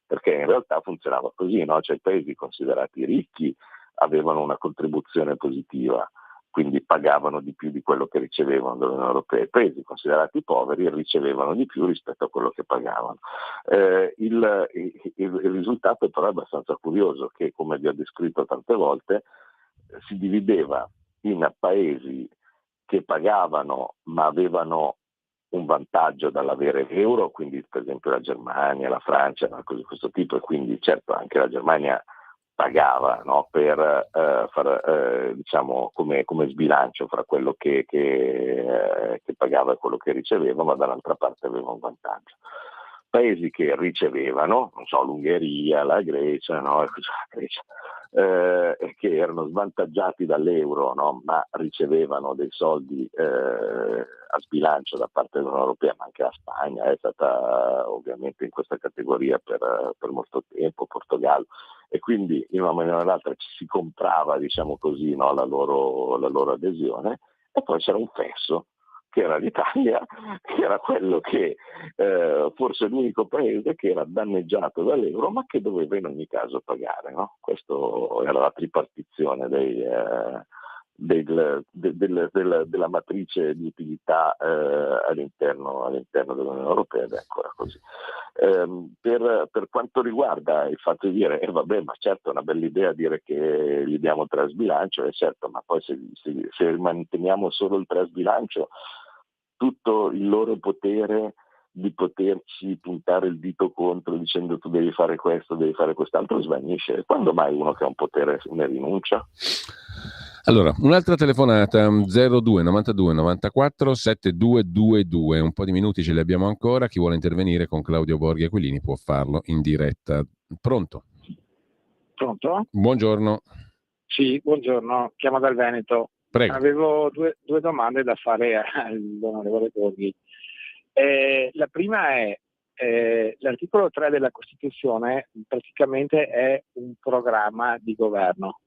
perché in realtà funzionava così, no? Cioè i paesi considerati ricchi avevano una contribuzione positiva, quindi pagavano di più di quello che ricevevano dall'Unione Europea. I paesi considerati poveri ricevevano di più rispetto a quello che pagavano. Il risultato però è abbastanza curioso, che come vi ho descritto tante volte si divideva in paesi che pagavano ma avevano un vantaggio dall'avere l'euro, quindi per esempio la Germania, la Francia, cose di questo tipo, e quindi certo anche la Germania pagava, no, per far diciamo come sbilancio fra quello che pagava e quello che riceveva, ma dall'altra parte aveva un vantaggio. Paesi che ricevevano, non so, l'Ungheria, la Grecia, no, che erano svantaggiati dall'euro, no, ma ricevevano dei soldi a sbilancio da parte dell'Unione Europea, ma anche la Spagna è stata ovviamente in questa categoria per molto tempo, Portogallo, e quindi in una maniera o nell'altra ci si comprava, diciamo così, no, la loro adesione, e poi c'era un fesso, che era l'Italia, che era quello che forse l'unico paese che era danneggiato dall'euro, ma che doveva in ogni caso pagare, no? Questo era la tripartizione della matrice di utilità all'interno dell'Unione Europea, ed è ancora così. Per quanto riguarda il fatto di dire vabbè, ma certo è una bella idea dire che gli diamo il trasbilancio, certo, ma poi se manteniamo solo il trasbilancio, tutto il loro potere di poterci puntare il dito contro dicendo tu devi fare questo, devi fare quest'altro, svanisce. Quando mai uno che ha un potere ne rinuncia? Allora, un'altra telefonata, 02 92 94 7222, un po' di minuti ce li abbiamo ancora. Chi vuole intervenire con Claudio Borghi Aquilini può farlo in diretta. Pronto? Pronto? Buongiorno. Sì, buongiorno, chiamo dal Veneto. Prego. Avevo due domande da fare all'onorevole Borghi. La prima è l'articolo 3 della Costituzione praticamente è un programma di governo,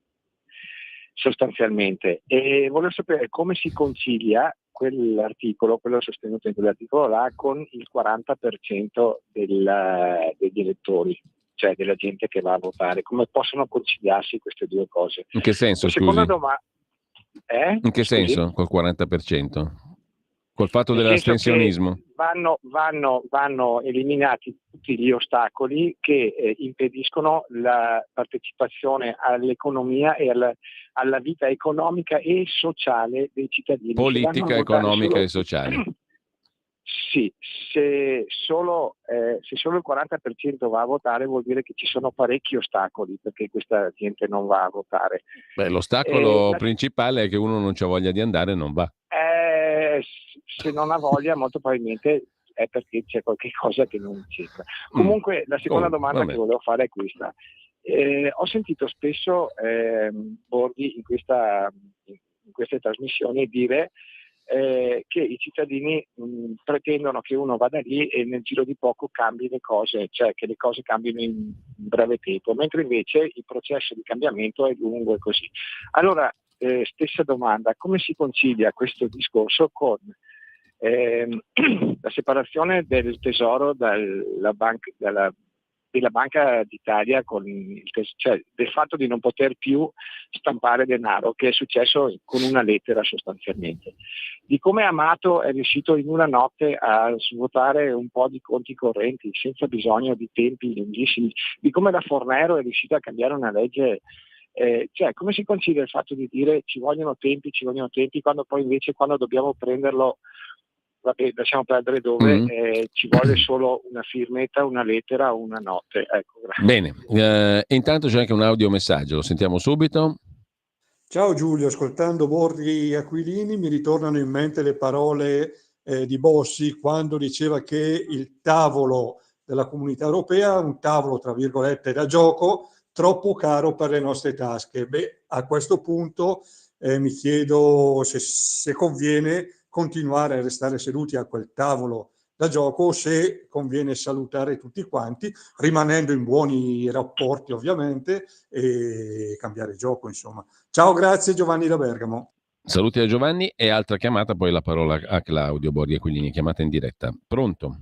sostanzialmente, e volevo sapere come si concilia quell'articolo, quello sostenuto in quell'articolo là, con il 40% degli elettori, cioè della gente che va a votare. Come possono conciliarsi queste due cose? In che senso, La seconda scusi? domanda In che senso col 40%? Col fatto Nel senso dell'astensionismo? che vanno eliminati tutti gli ostacoli che impediscono la partecipazione all'economia e alla vita economica e sociale dei cittadini. Politica, economica e sociale. Sì, se solo il 40% va a votare vuol dire che ci sono parecchi ostacoli perché questa gente non va a votare. Beh, l'ostacolo principale è che uno non c'ha voglia di andare e non va. Se non ha voglia molto probabilmente è perché c'è qualche cosa che non c'entra. Comunque la seconda domanda che volevo fare è questa. Ho sentito spesso Borghi in queste trasmissioni dire che i cittadini pretendono che uno vada lì e nel giro di poco cambi le cose, cioè che le cose cambino in breve tempo, mentre invece il processo di cambiamento è lungo e così. Allora, stessa domanda, come si concilia questo discorso con la separazione del tesoro della Banca d'Italia, cioè del fatto di non poter più stampare denaro, che è successo con una lettera sostanzialmente, di come Amato è riuscito in una notte a svuotare un po' di conti correnti senza bisogno di tempi lunghissimi, di come la Fornero è riuscita a cambiare una legge. Cioè, come si concilia il fatto di dire ci vogliono tempi, quando poi invece quando dobbiamo prenderlo vabbè, lasciamo perdere dove, ci vuole solo una firmetta, una lettera o una notte. Ecco, grazie. Bene, intanto c'è anche un audiomessaggio, lo sentiamo subito. Ciao Giulio, ascoltando Borghi Aquilini mi ritornano in mente le parole di Bossi quando diceva che il tavolo della Comunità Europea è un tavolo, tra virgolette, da gioco, troppo caro per le nostre tasche. Beh, a questo punto mi chiedo se conviene continuare a restare seduti a quel tavolo da gioco o se conviene salutare tutti quanti, rimanendo in buoni rapporti ovviamente e cambiare gioco, insomma. Ciao, grazie Giovanni da Bergamo. Saluti a Giovanni e altra chiamata, poi la parola a Claudio Borghi Aquilini, chiamata in diretta. Pronto?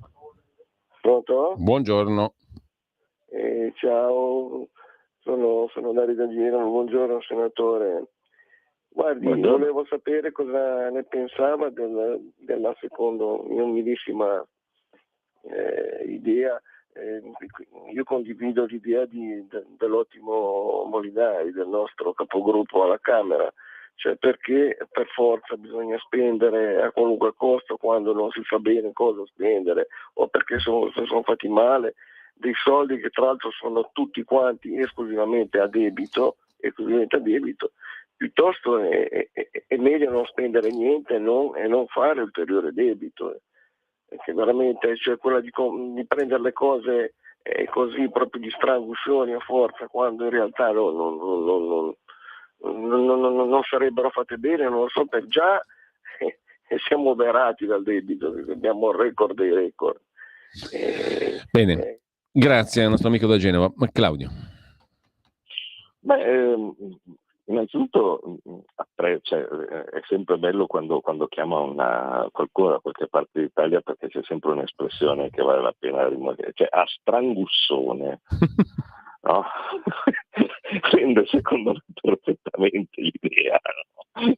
Pronto? Buongiorno. Ciao, sono Dario da Girano, buongiorno senatore. Guardi, Buongiorno. volevo sapere cosa ne pensava della secondo mia umilissima idea. Io condivido l'idea dell'ottimo Molinari, del nostro capogruppo alla Camera, cioè perché per forza bisogna spendere a qualunque costo quando non si sa bene cosa spendere, o perché sono fatti male, dei soldi che tra l'altro sono tutti quanti esclusivamente a debito, piuttosto è meglio non spendere niente e non fare ulteriore debito. Perché veramente, cioè, quella di prendere le cose così proprio di stranguscioni a forza, quando in realtà non sarebbero fatte bene, non lo so, per già siamo oberati dal debito, abbiamo il record dei record. Bene, grazie al nostro amico da Genova. Ma Claudio? Innanzitutto è sempre bello quando chiama qualcuno da qualche parte d'Italia, perché c'è sempre un'espressione che vale la pena rimuovere, cioè a strangussone, no? Rende secondo me perfettamente l'idea, no?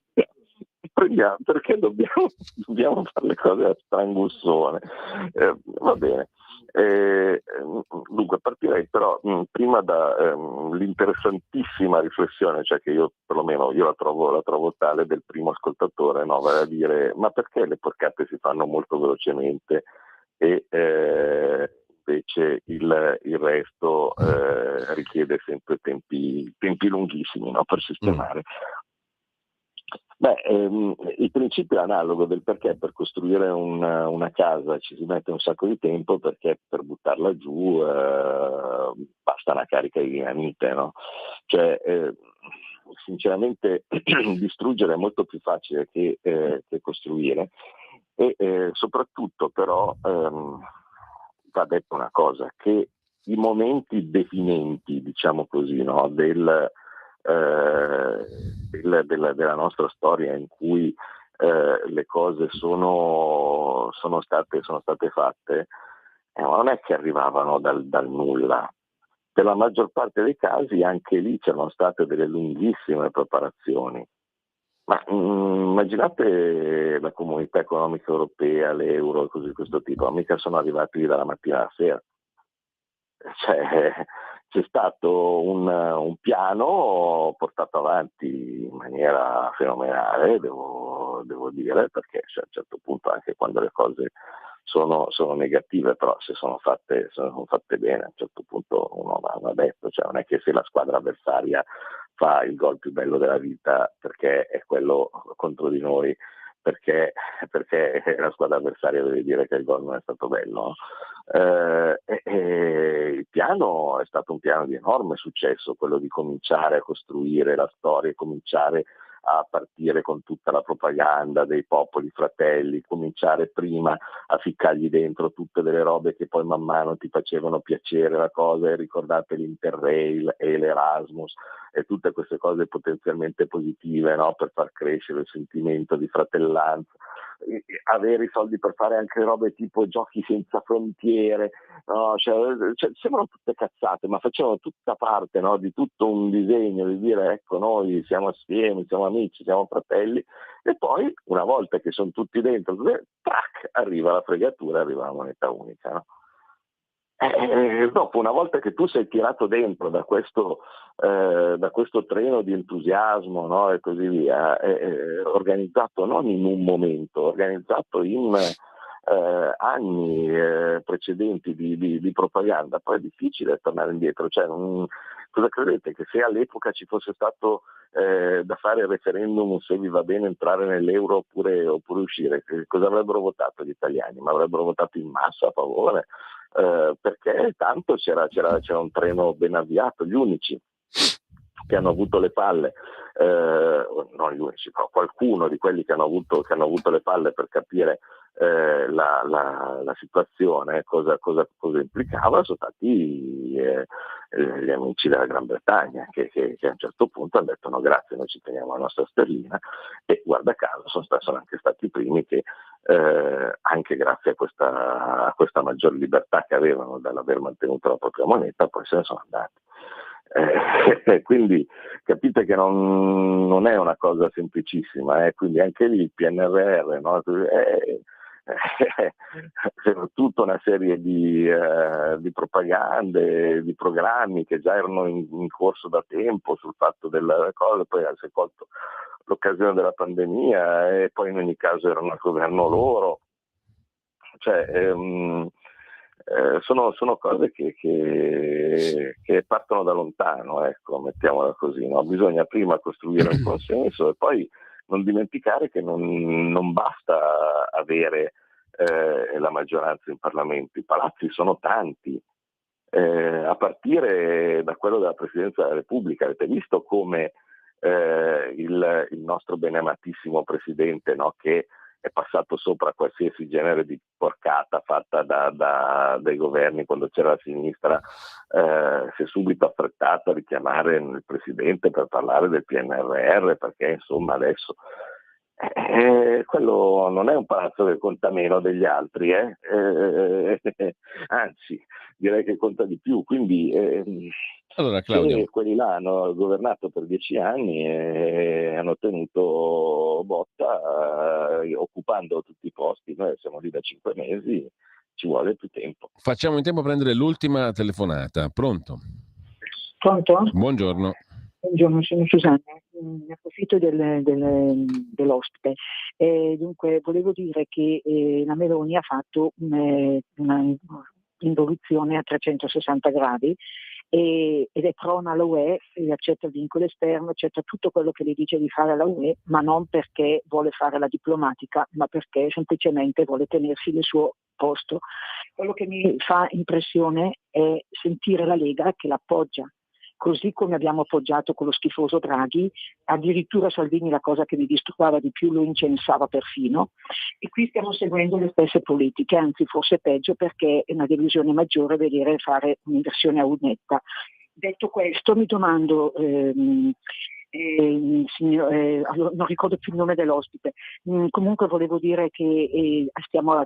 Perché dobbiamo fare le cose a strangussone? Va bene. Dunque partirei però prima da l'interessantissima riflessione, cioè che io perlomeno la trovo tale, del primo ascoltatore, no? Vale a dire, ma perché le porcate si fanno molto velocemente e invece il resto richiede sempre tempi lunghissimi, no? Per sistemare. Il principio è analogo del perché per costruire una casa ci si mette un sacco di tempo, perché per buttarla giù basta una carica di dinamite, no? Cioè, sinceramente distruggere è molto più facile che costruire e soprattutto però va detto una cosa, che i momenti definenti, diciamo così, no? della nostra storia, in cui le cose sono state fatte, non è che arrivavano dal nulla. Per la maggior parte dei casi anche lì c'erano state delle lunghissime preparazioni. Ma immaginate la Comunità Economica Europea, l'euro e così di questo tipo, mica sono arrivati dalla mattina alla sera. Cioè, c'è stato un piano portato avanti in maniera fenomenale, devo dire, perché a un certo punto, anche quando le cose sono negative, però se sono fatte bene, a un certo punto uno va detto, cioè non è che se la squadra avversaria fa il gol più bello della vita perché è quello contro di noi, perché la squadra avversaria deve dire che il gol non è stato bello. Il piano è stato un piano di enorme successo, quello di cominciare a costruire la storia, cominciare a partire con tutta la propaganda dei popoli fratelli, cominciare prima a ficcargli dentro tutte delle robe che poi man mano ti facevano piacere la cosa, e ricordate l'Interrail e l'Erasmus e tutte queste cose potenzialmente positive, no? Per far crescere il sentimento di fratellanza, avere i soldi per fare anche robe tipo giochi senza frontiere, no? Cioè, sembrano tutte cazzate, ma facevano tutta parte, no? Di tutto un disegno, di dire ecco, noi siamo assieme, siamo amici, siamo fratelli, e poi una volta che sono tutti dentro, tac, arriva la fregatura, arriva la moneta unica, no? Dopo, una volta che tu sei tirato dentro da questo treno di entusiasmo, no? E così via, organizzato non in un momento, organizzato in anni precedenti di propaganda, poi è difficile tornare indietro. Cioè, cosa credete? Che se all'epoca ci fosse stato da fare il referendum se vi va bene entrare nell'euro oppure uscire, cosa avrebbero votato gli italiani? Ma avrebbero votato in massa a favore, perché tanto c'era un treno ben avviato. Gli unici che hanno avuto le palle, non gli unici, però qualcuno di quelli che hanno avuto le palle per capire la situazione, cosa implicava, sono stati gli amici della Gran Bretagna che a un certo punto hanno detto no grazie, noi ci teniamo la nostra sterlina, e guarda caso sono anche stati i primi che anche grazie a questa maggiore libertà che avevano dall'aver mantenuto la propria moneta poi se ne sono andati. Quindi capite che non è una cosa semplicissima, quindi anche lì il PNRR, no? Tutta una serie di propagande, di programmi che già erano in corso da tempo sul fatto della cosa, poi si è colto l'occasione della pandemia e poi in ogni caso erano al governo loro, cioè sono cose che partono da lontano, ecco, mettiamola così, no? Bisogna prima costruire un consenso e poi non dimenticare che non basta avere la maggioranza in Parlamento, i palazzi sono tanti, a partire da quello della Presidenza della Repubblica. Avete visto come il nostro beneamatissimo Presidente, no, che è passato sopra qualsiasi genere di porcata fatta dai governi quando c'era la sinistra, si è subito affrettato a richiamare il Presidente per parlare del PNRR, perché insomma adesso quello non è un palazzo che conta meno degli altri, anzi direi che conta di più, quindi allora, Claudio, quelli là hanno governato per 10 anni e hanno tenuto botta occupando tutti i posti. Noi siamo lì da 5 mesi, ci vuole più tempo. facciamo in tempo a prendere l'ultima telefonata. Pronto? Pronto? Buongiorno. Buongiorno, sono Susanna. Ne approfitto dell'ospite. Dunque, volevo dire che la Meloni ha fatto una involuzione a 360 gradi ed è prona all'UE, accetta il vincolo esterno, accetta tutto quello che le dice di fare la UE, ma non perché vuole fare la diplomatica, ma perché semplicemente vuole tenersi il suo posto. Quello che mi fa impressione è sentire la Lega che l'appoggia, così come abbiamo appoggiato con lo schifoso Draghi, addirittura Salvini, la cosa che mi disturbava di più, lo incensava perfino, e qui stiamo seguendo le stesse politiche, anzi forse peggio, perché è una delusione maggiore vedere fare un'inversione a netta. Detto questo, mi domando, non ricordo più il nome dell'ospite, comunque volevo dire che stiamo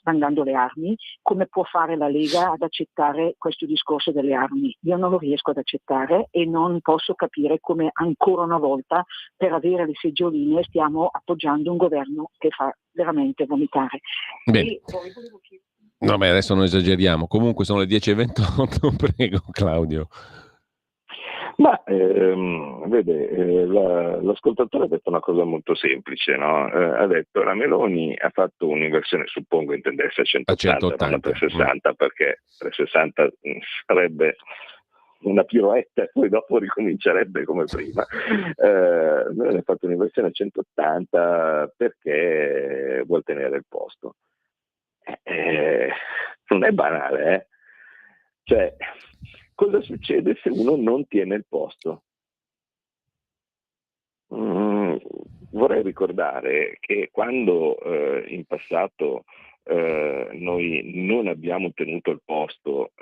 mandando le armi. Come può fare la Lega ad accettare questo discorso delle armi? Io non lo riesco ad accettare e non posso capire come ancora una volta per avere le seggioline stiamo appoggiando un governo che fa veramente vomitare. Bene. No, beh, adesso non esageriamo, comunque sono le 10:28, prego Claudio. Ma vede, l'ascoltatore ha detto una cosa molto semplice, no? Ha detto la Meloni ha fatto un'inversione, suppongo intendesse a 180, non a 360, perché 360 sarebbe una piroetta e poi dopo ricomincerebbe come prima. Meloni ha fatto un'inversione a 180 perché vuol tenere il posto. Non è banale, Cioè, cosa succede se uno non tiene il posto? Vorrei ricordare che quando in passato noi non abbiamo tenuto il posto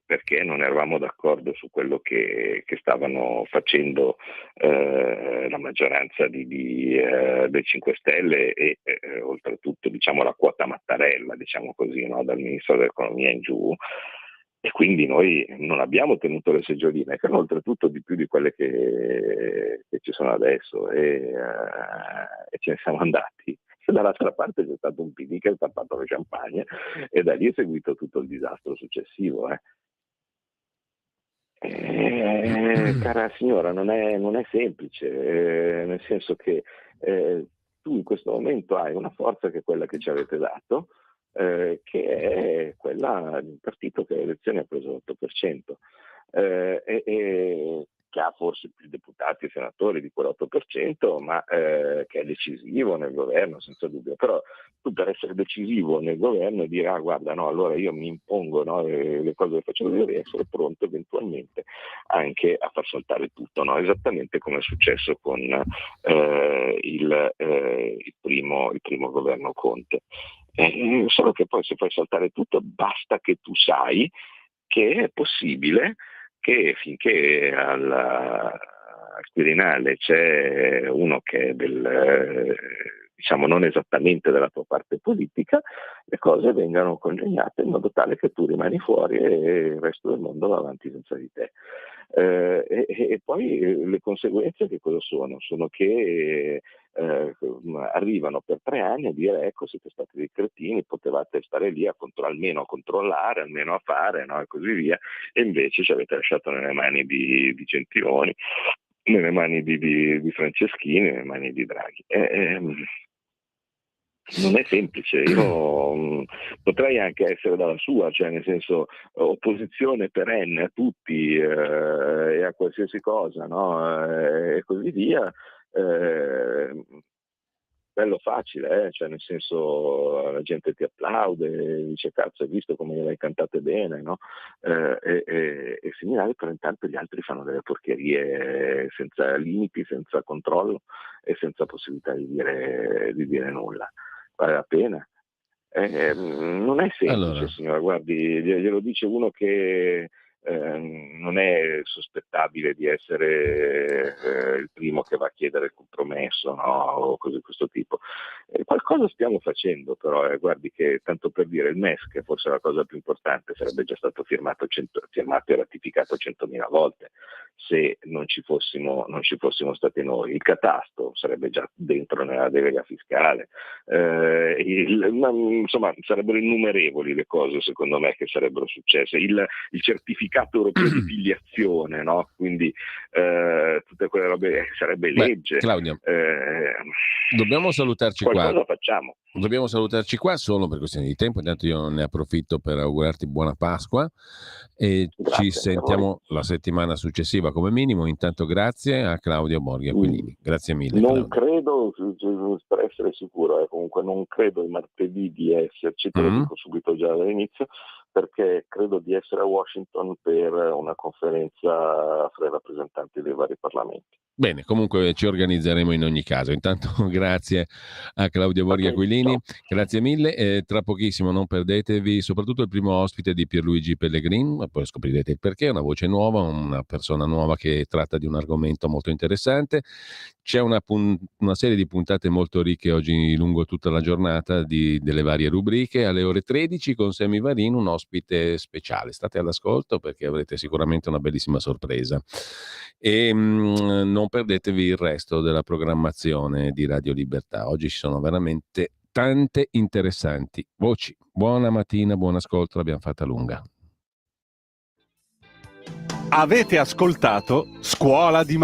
perché non eravamo d'accordo su quello che stavano facendo la maggioranza dei 5 Stelle e oltretutto diciamo la quota Mattarella, diciamo così, no? Dal ministro dell'economia in giù. E quindi noi non abbiamo tenuto le seggioline, che erano oltretutto di più di quelle che ci sono adesso, e ce ne siamo andati. E dall'altra parte c'è stato un PD che ha tappato le champagne e da lì è seguito tutto il disastro successivo. Cara signora, non è semplice, nel senso che tu in questo momento hai una forza che è quella che ci avete dato, che è quella di un partito che alle elezioni ha preso l'8%, che ha forse più deputati e senatori di quell'8%, ma che è decisivo nel governo, senza dubbio. Però tu, per essere decisivo nel governo e dire guarda, no, allora io mi impongo, no, le cose che faccio, devi essere pronto eventualmente anche a far saltare tutto, no? Esattamente come è successo con il primo governo Conte. Solo che poi, se fai saltare tutto, basta che tu sai che è possibile che finché al Quirinale c'è uno che è diciamo non esattamente della tua parte politica, le cose vengano congegnate in modo tale che tu rimani fuori e il resto del mondo va avanti senza di te. E poi le conseguenze che cosa sono? Sono che arrivano per 3 anni a dire ecco, siete stati dei cretini, potevate stare lì almeno a controllare, almeno a fare, no? E così via, e invece ci avete lasciato nelle mani di Gentiloni, nelle mani di Franceschini, nelle mani di Draghi. Non è semplice, io potrei anche essere dalla sua, cioè nel senso opposizione perenne a tutti e a qualsiasi cosa, no? E così via. Bello facile, cioè nel senso la gente ti applaude, dice cazzo, hai visto come le hai cantate bene, no? E segnali, però intanto gli altri fanno delle porcherie senza limiti, senza controllo e senza possibilità di dire nulla. Vale la pena? Non è semplice, Allora, signora, guardi, glielo dice uno che non è sospettabile di essere il primo che va a chiedere il compromesso, no? O cose di questo tipo. Qualcosa stiamo facendo, però, guardi che, tanto per dire, il MES, che forse è la cosa più importante, sarebbe già stato firmato e ratificato 100.000 volte se non ci fossimo stati noi. Il catasto sarebbe già dentro nella delega fiscale. Insomma, sarebbero innumerevoli le cose, secondo me, che sarebbero successe. Il certificato europeo di filiazione, no? Quindi tutte quelle robe, sarebbe legge. Claudio, dobbiamo salutarci qualcosa qua. Facciamo. Dobbiamo salutarci qua solo per questione di tempo. Intanto io ne approfitto per augurarti buona Pasqua e Grazie, ci sentiamo la settimana successiva come minimo. Intanto grazie a Claudio Borghi Aquilini. Grazie mille. Non Claudio. credo, per essere sicuro, comunque non credo il martedì di esserci, te lo dico subito già dall'inizio, perché credo di essere a Washington per una conferenza fra i rappresentanti dei vari parlamenti. Bene, comunque ci organizzeremo in ogni caso. Intanto grazie a Claudio Borghi Aquilini, grazie mille. Tra pochissimo non perdetevi soprattutto il primo ospite di Pierluigi Pellegrin, poi scoprirete il perché, una voce nuova, una persona nuova che tratta di un argomento molto interessante. C'è una serie di puntate molto ricche oggi lungo tutta la giornata delle varie rubriche. Alle ore 13 con Semi Varin, un ospite speciale. State all'ascolto perché avrete sicuramente una bellissima sorpresa. E non perdetevi il resto della programmazione di Radio Libertà. Oggi ci sono veramente tante interessanti voci. Buona mattina, buon ascolto, l'abbiamo fatta lunga. Avete ascoltato Scuola di